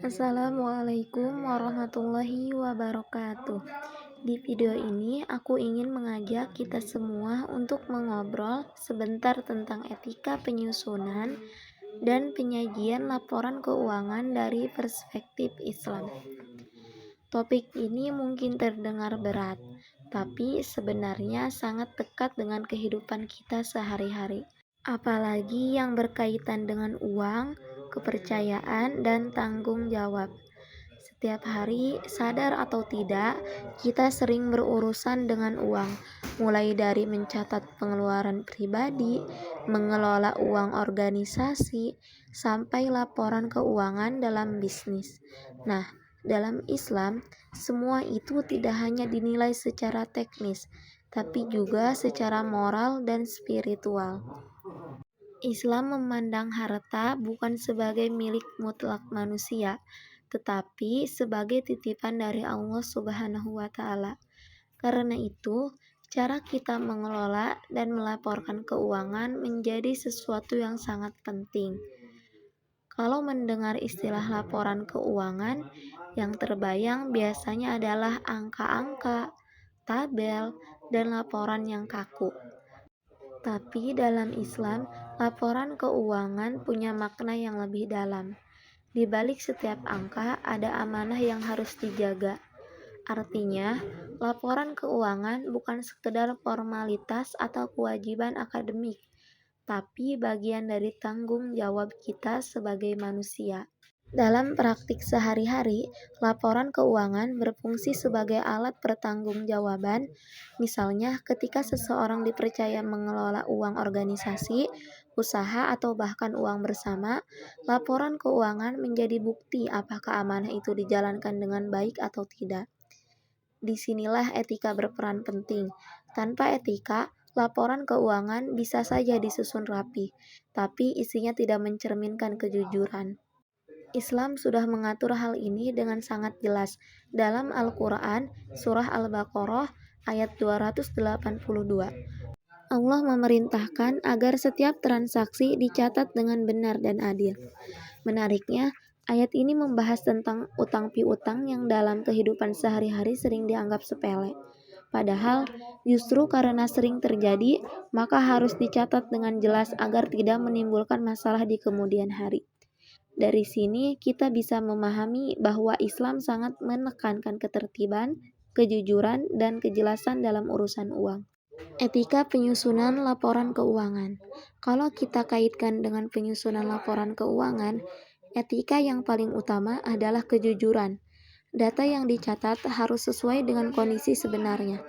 Assalamualaikum warahmatullahi wabarakatuh. Di video ini, aku ingin mengajak kita semua untuk mengobrol sebentar tentang etika penyusunan dan penyajian laporan keuangan dari perspektif Islam. Topik ini mungkin terdengar berat, tapi sebenarnya sangat dekat dengan kehidupan kita sehari-hari. Apalagi yang berkaitan dengan uang, kepercayaan, dan tanggung jawab. Setiap hari, sadar atau tidak, kita sering berurusan dengan uang, mulai dari mencatat pengeluaran pribadi, mengelola uang organisasi, sampai laporan keuangan dalam bisnis. Nah, dalam Islam, semua itu tidak hanya dinilai secara teknis, tapi juga secara moral dan spiritual. Islam memandang harta bukan sebagai milik mutlak manusia, tetapi sebagai titipan dari Allah Subhanahu wa Ta'ala. Karena itu, cara kita mengelola dan melaporkan keuangan menjadi sesuatu yang sangat penting. Kalau mendengar istilah laporan keuangan, yang terbayang biasanya adalah angka-angka, tabel, dan laporan yang kaku. Tapi dalam Islam, laporan keuangan punya makna yang lebih dalam. Di balik setiap angka ada amanah yang harus dijaga. Artinya, laporan keuangan bukan sekedar formalitas atau kewajiban akademik, tapi bagian dari tanggung jawab kita sebagai manusia. Dalam praktik sehari-hari, laporan keuangan berfungsi sebagai alat pertanggungjawaban. Misalnya, ketika seseorang dipercaya mengelola uang organisasi, usaha, atau bahkan uang bersama, laporan keuangan menjadi bukti apakah amanah itu dijalankan dengan baik atau tidak. Disinilah etika berperan penting. Tanpa etika, laporan keuangan bisa saja disusun rapi, tapi isinya tidak mencerminkan kejujuran. Islam sudah mengatur hal ini dengan sangat jelas dalam Al-Quran, Surah Al-Baqarah, ayat 282. Allah memerintahkan agar setiap transaksi dicatat dengan benar dan adil. Menariknya, ayat ini membahas tentang utang piutang yang dalam kehidupan sehari-hari sering dianggap sepele. Padahal, justru karena sering terjadi, maka harus dicatat dengan jelas agar tidak menimbulkan masalah di kemudian hari. Dari sini kita bisa memahami bahwa Islam sangat menekankan ketertiban, kejujuran, dan kejelasan dalam urusan uang. Etika penyusunan laporan keuangan. Kalau kita kaitkan dengan penyusunan laporan keuangan, etika yang paling utama adalah kejujuran. Data yang dicatat harus sesuai dengan kondisi sebenarnya.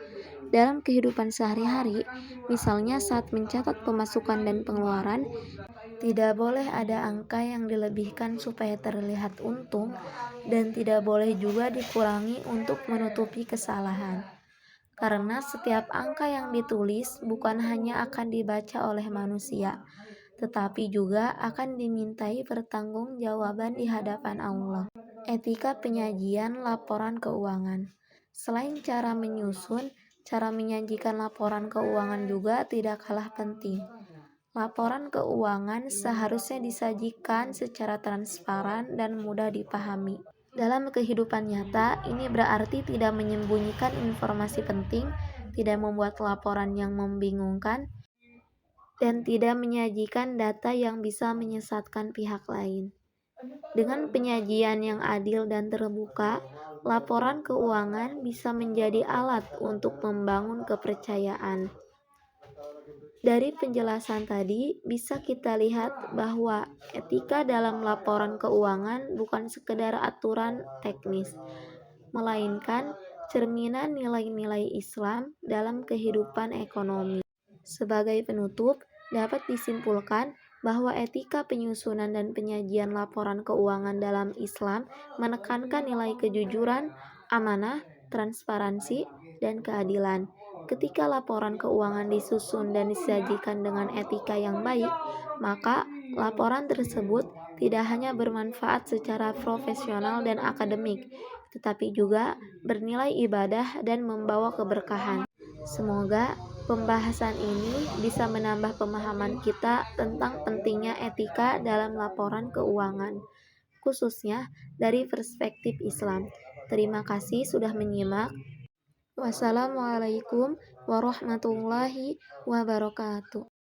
Dalam kehidupan sehari-hari, misalnya saat mencatat pemasukan dan pengeluaran, tidak boleh ada angka yang dilebihkan supaya terlihat untung, dan tidak boleh juga dikurangi untuk menutupi kesalahan. Karena setiap angka yang ditulis bukan hanya akan dibaca oleh manusia, tetapi juga akan dimintai pertanggungjawaban di hadapan Allah. Etika penyajian laporan keuangan. Selain cara menyusun, cara menyajikan laporan keuangan juga tidak kalah penting. Laporan keuangan seharusnya disajikan secara transparan dan mudah dipahami. Dalam kehidupan nyata, ini berarti tidak menyembunyikan informasi penting, tidak membuat laporan yang membingungkan, dan tidak menyajikan data yang bisa menyesatkan pihak lain. Dengan penyajian yang adil dan terbuka, laporan keuangan bisa menjadi alat untuk membangun kepercayaan. Dari penjelasan tadi, bisa kita lihat bahwa etika dalam laporan keuangan bukan sekedar aturan teknis, melainkan cerminan nilai-nilai Islam dalam kehidupan ekonomi. Sebagai penutup, dapat disimpulkan bahwa etika penyusunan dan penyajian laporan keuangan dalam Islam menekankan nilai kejujuran, amanah, transparansi, dan keadilan. Ketika laporan keuangan disusun dan disajikan dengan etika yang baik, maka laporan tersebut tidak hanya bermanfaat secara profesional dan akademik, tetapi juga bernilai ibadah dan membawa keberkahan. Semoga pembahasan ini bisa menambah pemahaman kita tentang pentingnya etika dalam laporan keuangan. khususnya dari perspektif Islam. Terima kasih sudah menyimak. Wassalamualaikum warahmatullahi wabarakatuh.